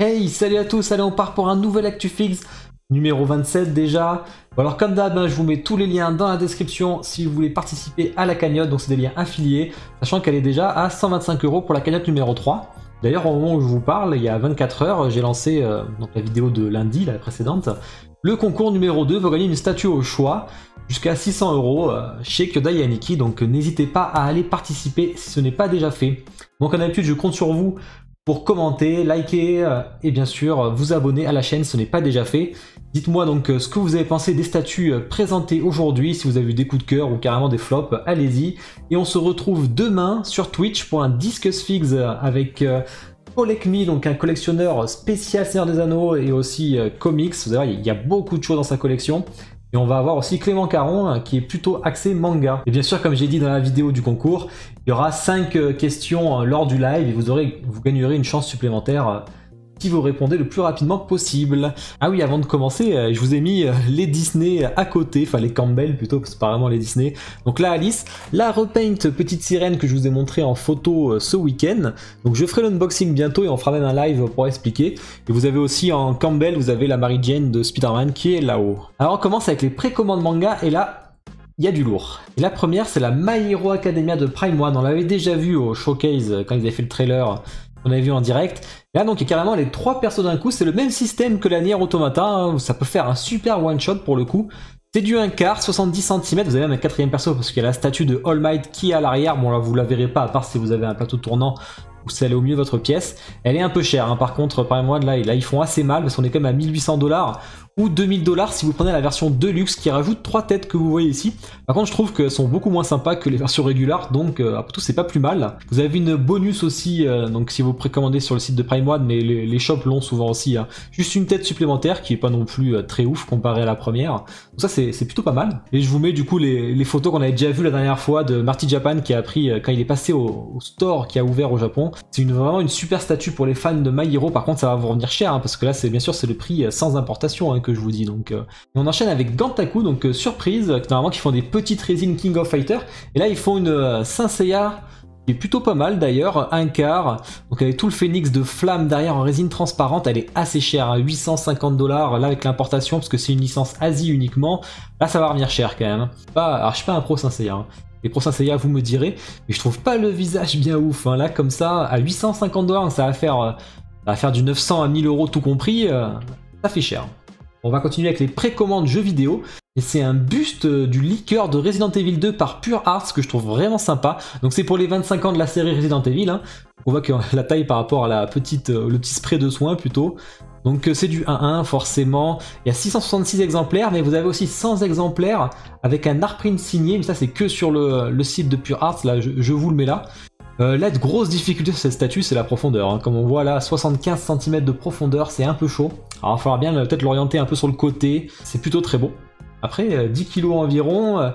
Hey, salut à tous, allez on part pour un nouvel ActuFix, numéro 27 déjà. Bon, alors comme d'hab, je vous mets tous les liens dans la description si vous voulez participer à la cagnotte, donc c'est des liens affiliés, sachant qu'elle est déjà à 125 € pour la cagnotte numéro 3. D'ailleurs au moment où je vous parle, il y a 24 heures, j'ai lancé donc la vidéo de lundi, la précédente, le concours numéro 2 pour gagner une statue au choix, jusqu'à 600 € chez Kyodai Yaniki, donc n'hésitez pas à aller participer si ce n'est pas déjà fait. Donc comme d'habitude, je compte sur vous pour commenter, liker et bien sûr vous abonner à la chaîne si ce n'est pas déjà fait. Dites-moi donc ce que vous avez pensé des statues présentées aujourd'hui, si vous avez eu des coups de cœur ou carrément des flops, allez-y. Et on se retrouve demain sur Twitch pour un Discuss Figs avec Polekmi, donc un collectionneur spécial Seigneur des Anneaux et aussi comics. Vous allez voir, il y a beaucoup de choses dans sa collection. Et on va avoir aussi Clément Caron qui est plutôt axé manga. Et bien sûr, comme j'ai dit dans la vidéo du concours, il y aura 5 questions lors du live et vous gagnerez une chance supplémentaire si vous répondez le plus rapidement possible. Ah oui, avant de commencer, je vous ai mis les Disney à côté, enfin les Campbell plutôt, parce que c'est pas vraiment les Disney. Donc là, Alice, la repaint petite sirène que je vous ai montré en photo ce week-end. Donc je ferai l'unboxing bientôt et on fera même un live pour expliquer. Et vous avez aussi en Campbell, vous avez la Mary Jane de Spider-Man qui est là-haut. Alors on commence avec les précommandes manga et là, il y a du lourd. Et la première, c'est la My Hero Academia de Prime One. On l'avait déjà vu au showcase quand ils avaient fait le trailer. On avait vu en direct. Là donc il y a carrément les 3 persos d'un coup, c'est le même système que la Nier Automata, hein. Ça peut faire un super one shot pour le coup. C'est du 1/4, 70 cm, vous avez même un 4ème perso parce qu'il y a la statue de All Might qui est à l'arrière. Bon là vous la verrez pas à part si vous avez un plateau tournant ou si elle est au milieu de votre pièce. Elle est un peu chère, hein. Par contre par moi là ils font assez mal parce qu'on est quand même à 1800 $ ou 2000 $ si vous prenez la version Deluxe qui rajoute 3 têtes que vous voyez ici. Par contre je trouve qu'elles sont beaucoup moins sympas que les versions régulières, donc après tout c'est pas plus mal. Vous avez une bonus aussi, donc si vous précommandez sur le site de Prime One, mais les shops l'ont souvent aussi, hein. Juste une tête supplémentaire qui est pas non plus très ouf comparée à la première. Donc ça c'est plutôt pas mal. Et je vous mets du coup les photos qu'on avait déjà vues la dernière fois de Marty Japan qui a pris quand il est passé au store qui a ouvert au Japon. C'est vraiment une super statue pour les fans de My Hero. Par contre ça va vous revenir cher, hein, parce que là c'est bien sûr c'est le prix sans importation, hein, que je vous dis. Donc on enchaîne avec Gantaku, donc surprise, normalement qui font des petites résines King of Fighter. Et là ils font une Saint Seiya qui est plutôt pas mal d'ailleurs, 1/4. Donc avec tout le phénix de flamme derrière en résine transparente, elle est assez chère, hein, 850 $ là avec l'importation, parce que c'est une licence Asie uniquement. Là ça va revenir cher quand même. Alors je suis pas un pro Saint Seiya, hein. Les Pro Saint Seiya vous me direz, mais je trouve pas le visage bien ouf, hein. Là comme ça, à 850 $, ça va faire du 900 à 1000 € tout compris, ça fait cher. On va continuer avec les précommandes jeux vidéo. Et c'est un buste du leaker de Resident Evil 2 par Pure Arts que je trouve vraiment sympa. Donc c'est pour les 25 ans de la série Resident Evil, hein. On voit que la taille par rapport à le petit spray de soin plutôt. Donc c'est du 1/1 forcément. Il y a 666 exemplaires, mais vous avez aussi 100 exemplaires avec un art print signé. Mais ça c'est que sur le site de Pure Arts, là je vous le mets là. La grosse difficulté sur cette statue, c'est la profondeur, hein. Comme on voit là, 75 cm de profondeur, c'est un peu chaud. Alors il va falloir bien peut-être l'orienter un peu sur le côté. C'est plutôt très beau. Après, 10 kg environ,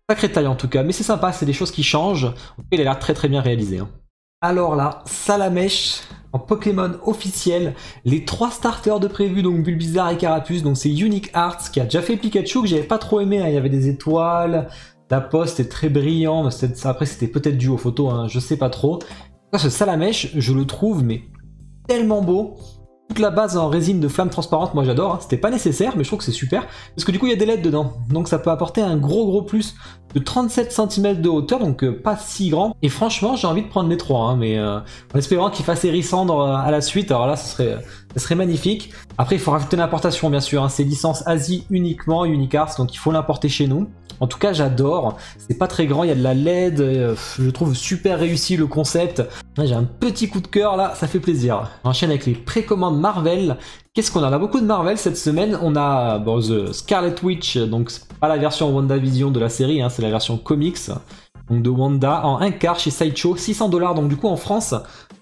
sacrée taille en tout cas. Mais c'est sympa, c'est des choses qui changent. En tout cas, il a l'air très bien réalisé, hein. Alors là, Salamèche en Pokémon officiel. Les 3 starters de prévu, donc Bulbizarre et Carapuce. Donc c'est Unique Arts qui a déjà fait Pikachu, que j'avais pas trop aimé, hein. Il y avait des étoiles. La poste est très brillant, après c'était peut-être dû aux photos, hein, je sais pas trop. Ce Salamèche, je le trouve mais tellement beau. Toute la base en résine de flamme transparente, moi j'adore, hein. C'était pas nécessaire mais je trouve que c'est super. Parce que du coup il y a des LED dedans, donc ça peut apporter un gros plus de 37 cm de hauteur, donc pas si grand. Et franchement j'ai envie de prendre les 3, hein, mais en espérant qu'il fasse Hérissandre à la suite, alors là ce serait magnifique. Après il faut rajouter l'importation bien sûr, hein. C'est licence Asie uniquement, Unique Arts, donc il faut l'importer chez nous. En tout cas j'adore, c'est pas très grand, il y a de la LED, je trouve super réussi le concept. J'ai un petit coup de cœur là, ça fait plaisir. On enchaîne avec les précommandes Marvel. Qu'est-ce qu'on a? On a beaucoup de Marvel cette semaine. On a The Scarlet Witch, donc c'est pas la version WandaVision de la série, hein, c'est la version comics. Donc de Wanda en 1/4 chez Sideshow, 600 $. Donc du coup en France,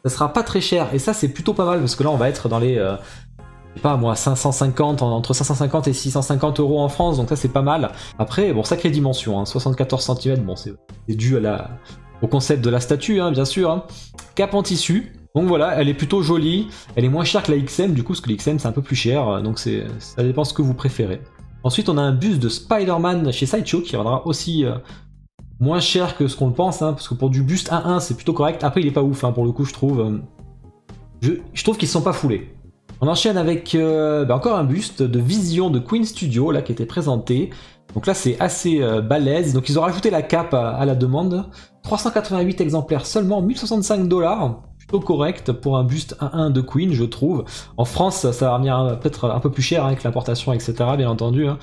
ça sera pas très cher. Et ça c'est plutôt pas mal parce que là on va être dans les... je sais pas moi, 550, entre 550 et 650 € en France, donc ça c'est pas mal. Après, bon, sacrée dimension, hein, 74 cm, bon c'est dû au concept de la statue, hein, bien sûr. Hein. Cape en tissu, donc voilà, elle est plutôt jolie, elle est moins chère que la XM du coup, parce que la XM c'est un peu plus cher, donc ça dépend ce que vous préférez. Ensuite on a un buste de Spider-Man chez Sideshow qui viendra aussi moins cher que ce qu'on le pense, hein, parce que pour du buste 1/1 c'est plutôt correct. Après il est pas ouf, hein, pour le coup je trouve. Je trouve qu'ils se sont pas foulés. On enchaîne avec encore un buste de Vision de Queen Studio là qui était présenté. Donc là c'est assez balèze. Donc ils ont rajouté la cape à la demande. 388 exemplaires seulement, 1065 $. Plutôt correct pour un buste 1-1 de Queen, je trouve. En France, ça va venir peut-être un peu plus cher avec l'importation, etc. Bien entendu. Hein.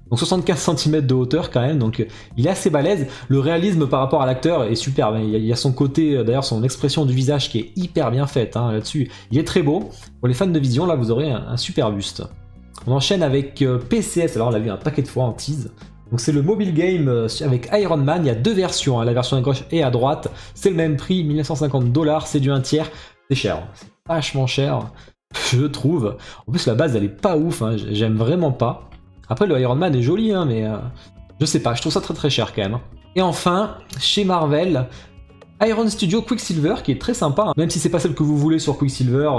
Donc 75 cm de hauteur quand même, donc il est assez balèze. Le réalisme par rapport à l'acteur est superbe. Il y a son côté, d'ailleurs son expression du visage qui est hyper bien faite hein, là-dessus. Il est très beau. Pour les fans de Vision, là vous aurez un super buste. On enchaîne avec PCS, alors on l'a vu un paquet de fois en tease. Donc c'est le mobile game avec Iron Man, il y a deux versions, hein, la version à gauche et à droite. C'est le même prix, 1950 $, c'est du 1 tiers. C'est cher, c'est vachement cher, je trouve. En plus la base elle est pas ouf, hein, j'aime vraiment pas. Après le Iron Man est joli, hein, mais je sais pas, je trouve ça très cher quand même. Et enfin, chez Marvel, Iron Studio Quicksilver qui est très sympa, hein. Même si c'est pas celle que vous voulez sur Quicksilver,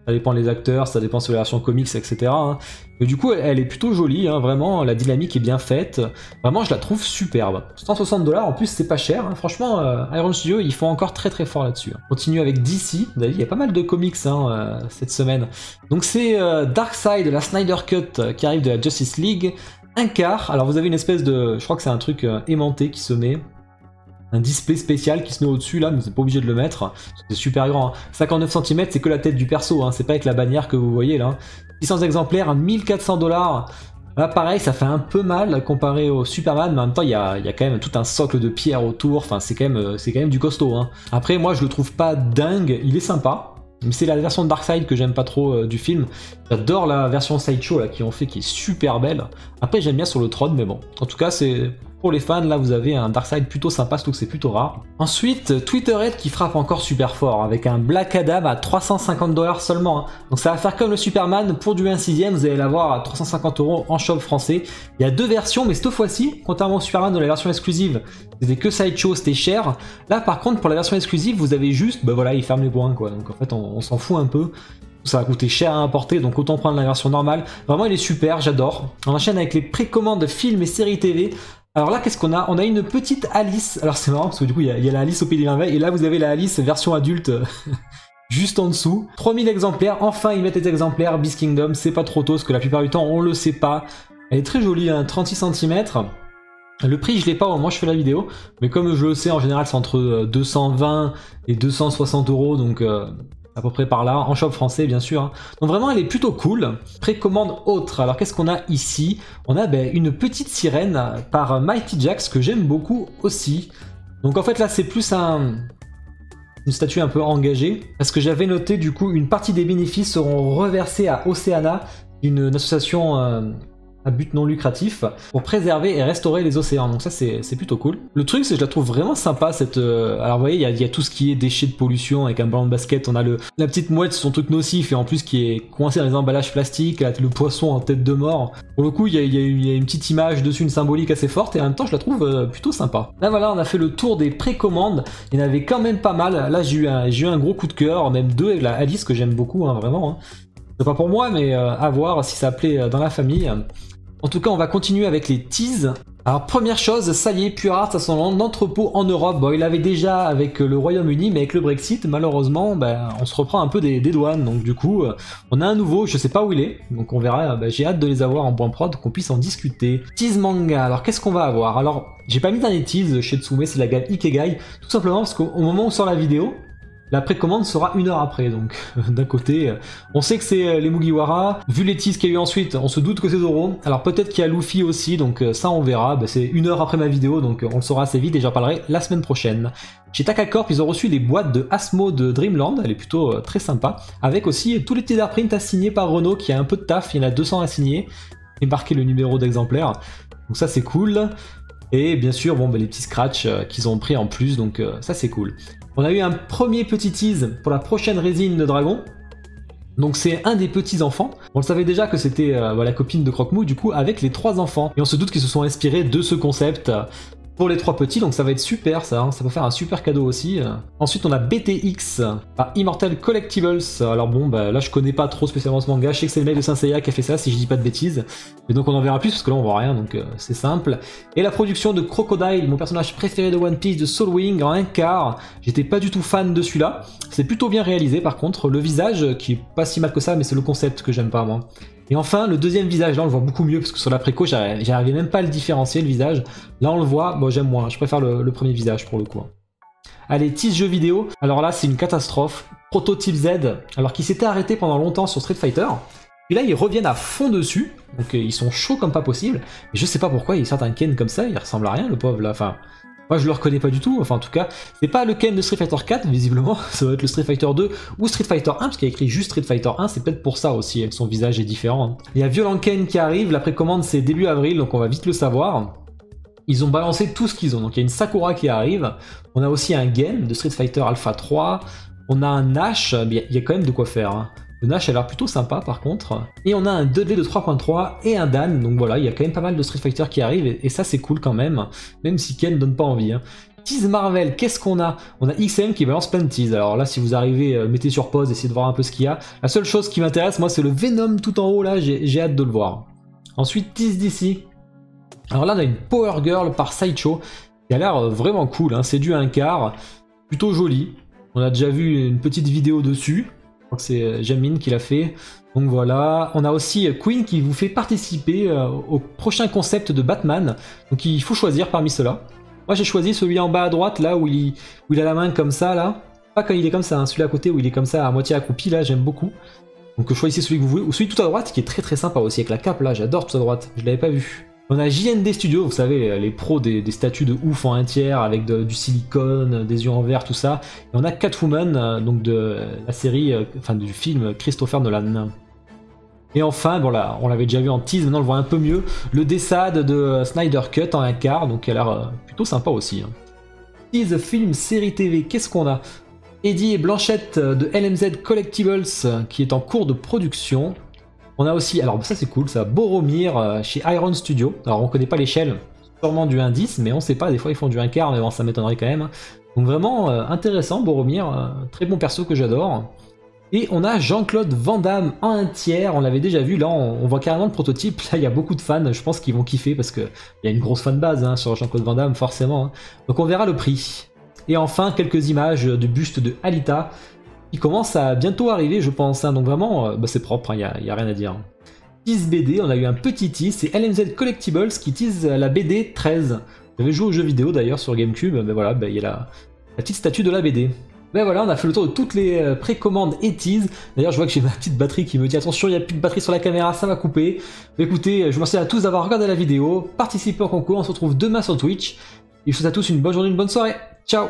ça dépend des acteurs, ça dépend sur la version comics, etc. Hein. Mais du coup, elle est plutôt jolie, hein, vraiment, la dynamique est bien faite. Vraiment, je la trouve superbe. 160 $, en plus, c'est pas cher. Hein. Franchement, Iron Studio, ils font encore très fort là-dessus. Hein. On continue avec DC. Vous avez vu, il y a pas mal de comics hein, cette semaine. Donc c'est Darkseid, la Snyder Cut qui arrive de la Justice League. Un quart. Alors vous avez une espèce de... Je crois que c'est un truc aimanté qui se met. Un display spécial qui se met au-dessus là, mais vous n'êtes pas obligé de le mettre, c'est super grand. Hein. 59 cm, c'est que la tête du perso, hein. C'est pas avec la bannière que vous voyez là. 600 exemplaires, 1400 $. Là pareil, ça fait un peu mal comparé au Superman, mais en même temps il y a quand même tout un socle de pierre autour, enfin c'est quand même du costaud. Hein. Après moi je le trouve pas dingue, il est sympa. Mais c'est la version de Darkseid que j'aime pas trop du film. J'adore la version Sideshow là qu'ils ont fait qui est super belle. Après j'aime bien sur le trône, mais bon. En tout cas c'est... Pour les fans, là vous avez un Darkseid plutôt sympa, surtout que c'est plutôt rare. Ensuite, Twitterhead qui frappe encore super fort, avec un Black Adam à 350 $ seulement. Hein. Donc ça va faire comme le Superman, pour du 1/6, vous allez l'avoir à 350 € en shop français. Il y a deux versions, mais cette fois-ci, contrairement au Superman de la version exclusive, c'était que Sideshow, c'était cher. Là par contre, pour la version exclusive, vous avez juste, bah voilà, il ferme les points quoi. Donc en fait, on s'en fout un peu. Ça va coûter cher à importer, donc autant prendre la version normale. Vraiment, il est super, j'adore. On enchaîne avec les précommandes films et séries TV. Alors là, qu'est-ce qu'on a? On a une petite Alice. Alors c'est marrant parce que du coup, il y a la Alice au Pays des Merveilles et là, vous avez la Alice version adulte juste en dessous. 3000 exemplaires. Enfin, ils mettent des exemplaires. Beast Kingdom, c'est pas trop tôt parce que la plupart du temps, on le sait pas. Elle est très jolie, hein, 36 cm. Le prix, je l'ai pas au moment où je fais la vidéo, mais comme je le sais, en général, c'est entre 220 et 260 €, donc à peu près par là, en shop français bien sûr. Hein. Donc vraiment elle est plutôt cool. Précommande autre, alors qu'est-ce qu'on a ici? On a une petite sirène par Mighty Jax que j'aime beaucoup aussi. Donc en fait là c'est plus une statue un peu engagée, parce que j'avais noté du coup une partie des bénéfices seront reversés à Oceana, une association... à but non lucratif pour préserver et restaurer les océans, donc ça c'est plutôt cool. Le truc c'est que je la trouve vraiment sympa cette... Alors vous voyez il y a tout ce qui est déchets de pollution avec un ballon de basket, on a la petite mouette, son truc nocif et en plus qui est coincé dans les emballages plastiques, le poisson en tête de mort. Pour le coup il y a une petite image dessus, une symbolique assez forte et en même temps je la trouve plutôt sympa. Là voilà on a fait le tour des précommandes, il y en avait quand même pas mal. Là j'ai eu un gros coup de cœur, même deux avec la Alice que j'aime beaucoup hein, vraiment. Hein. C'est pas pour moi mais à voir si ça plaît dans la famille. En tout cas, on va continuer avec les teases. Alors, première chose, ça y est, Pure Heart a son entrepôt en Europe. Bon, il avait déjà avec le Royaume-Uni, mais avec le Brexit, malheureusement, on se reprend un peu des douanes. Donc, du coup, on a un nouveau, je sais pas où il est. Donc, on verra. J'ai hâte de les avoir en point prod, qu'on puisse en discuter. Tease manga. Alors, qu'est-ce qu'on va avoir? Alors, j'ai pas mis dans les teases chez Tsume, c'est la gamme Ikegai. Tout simplement parce qu'au moment où sort la vidéo, la précommande sera 1 heure après, donc d'un côté, on sait que c'est les Mugiwara. Vu les teases qu'il y a eu ensuite, on se doute que c'est Zoro. Alors peut-être qu'il y a Luffy aussi, donc ça on verra. C'est 1 heure après ma vidéo, donc on le saura assez vite et j'en parlerai la semaine prochaine. Chez Takacorp, ils ont reçu des boîtes de Asmo de Dreamland, elle est plutôt très sympa. Avec aussi tous les teaser prints à signer par Renault, qui a un peu de taf, il y en a 200 à signer. Et marqué le numéro d'exemplaire, donc ça c'est cool. Et bien sûr, les petits scratchs qu'ils ont pris en plus, donc ça c'est cool. On a eu un premier petit tease pour la prochaine résine de dragon. Donc c'est un des petits enfants. On le savait déjà que c'était la copine de Croque-Mou du coup avec les 3 enfants. Et on se doute qu'ils se sont inspirés de ce concept pour les 3 petits, donc ça va être super ça, hein, ça peut faire un super cadeau aussi. Ensuite on a BTX par Immortal Collectibles. Alors bon bah là je connais pas trop spécialement ce manga, je sais que c'est le mec de Saint Seiya qui a fait ça si je dis pas de bêtises. Et donc on en verra plus parce que là on voit rien, donc c'est simple. Et la production de Crocodile, mon personnage préféré de One Piece, de Soul Wing en 1/4. J'étais pas du tout fan de celui-là, c'est plutôt bien réalisé par contre, le visage qui est pas si mal que ça mais c'est le concept que j'aime pas moi. Et enfin, le deuxième visage, là on le voit beaucoup mieux parce que sur la préco, j'arrivais même pas à le différencier le visage. Là on le voit, bon j'aime moins, je préfère le premier visage pour le coup. Allez, tease jeu vidéo. Alors là c'est une catastrophe. Prototype Z, alors qui s'était arrêté pendant longtemps sur Street Fighter. Et là ils reviennent à fond dessus, donc ils sont chauds comme pas possible. Et je sais pas pourquoi ils sortent un Ken comme ça, il ressemble à rien le pauvre là, enfin... Moi je le reconnais pas du tout, enfin en tout cas, c'est pas le Ken de Street Fighter 4 visiblement, ça doit être le Street Fighter 2 ou Street Fighter 1, parce qu'il y a écrit juste Street Fighter 1, c'est peut-être pour ça aussi, son visage est différent. Il y a Violent Ken qui arrive, la précommande c'est début avril, donc on va vite le savoir. Ils ont balancé tout ce qu'ils ont, donc il y a une Sakura qui arrive, on a aussi un Gen de Street Fighter Alpha 3, on a un Nash, mais il y a quand même de quoi faire. Hein. Le Nash a l'air plutôt sympa par contre. Et on a un Dudley de 3.3 et un Dan, donc voilà, il y a quand même pas mal de Street Fighter qui arrivent, et ça c'est cool quand même si Ken donne pas envie. Hein. Tease Marvel, qu'est-ce qu'on a? On a XM qui balance plein de tease. Alors là, si vous arrivez, mettez sur pause, essayez de voir un peu ce qu'il y a. La seule chose qui m'intéresse, moi, c'est le Venom tout en haut, là, j'ai hâte de le voir. Ensuite, tease d'ici. Alors là, on a une Power Girl par Sideshow, qui a l'air vraiment cool, hein. C'est du 1/4, plutôt joli. On a déjà vu une petite vidéo dessus. Je crois que c'est Jamine qui l'a fait. Donc voilà, on a aussi Queen qui vous fait participer au prochain concept de Batman. Donc il faut choisir parmi ceux-là. Moi j'ai choisi celui en bas à droite, là où il a la main comme ça, là. Pas quand il est comme ça, hein, celui à côté où il est comme ça à moitié accroupi, là, j'aime beaucoup. Donc choisissez celui que vous voulez, ou celui tout à droite qui est très sympa aussi, avec la cape là, j'adore tout à droite, je l'avais pas vu. On a JND Studio, vous savez, les pros des statues de ouf en 1/3 avec du silicone, des yeux en verre, tout ça. Et on a Catwoman, donc de la série, enfin du film Christopher Nolan. Et enfin, bon là, on l'avait déjà vu en tease, maintenant on le voit un peu mieux, le Desad de Snyder Cut en 1/4, donc il a l'air plutôt sympa aussi. Hein. Tease, film, série TV, qu'est-ce qu'on a? Eddie et Blanchette de LMZ Collectibles qui est en cours de production. On a aussi, alors ça c'est cool, ça, Boromir chez Iron Studio. Alors on connaît pas l'échelle, sûrement du 1/10, mais on sait pas, des fois ils font du 1/4, mais bon ça m'étonnerait quand même. Donc vraiment intéressant, Boromir, très bon perso que j'adore. Et on a Jean-Claude Van Damme en 1/3, on l'avait déjà vu, là on voit carrément le prototype, là il y a beaucoup de fans, je pense qu'ils vont kiffer parce qu'il y a une grosse fanbase hein, sur Jean-Claude Van Damme forcément. Hein. Donc on verra le prix. Et enfin quelques images du buste de Alita, qui commence à bientôt arriver je pense, hein. Donc vraiment bah, c'est propre, il n'y a rien à dire. Tease BD, on a eu un petit tease, c'est LMZ Collectibles qui tease la BD 13. J'avais joué au jeu vidéo d'ailleurs sur Gamecube, mais voilà, bah, il y a la petite statue de la BD. Ben voilà, on a fait le tour de toutes les précommandes et teases. D'ailleurs, je vois que j'ai ma petite batterie qui me dit attention, il n'y a plus de batterie sur la caméra, ça va couper. Mais écoutez, je vous remercie à tous d'avoir regardé la vidéo, participé au concours, on se retrouve demain sur Twitch. Et je vous souhaite à tous une bonne journée, une bonne soirée. Ciao!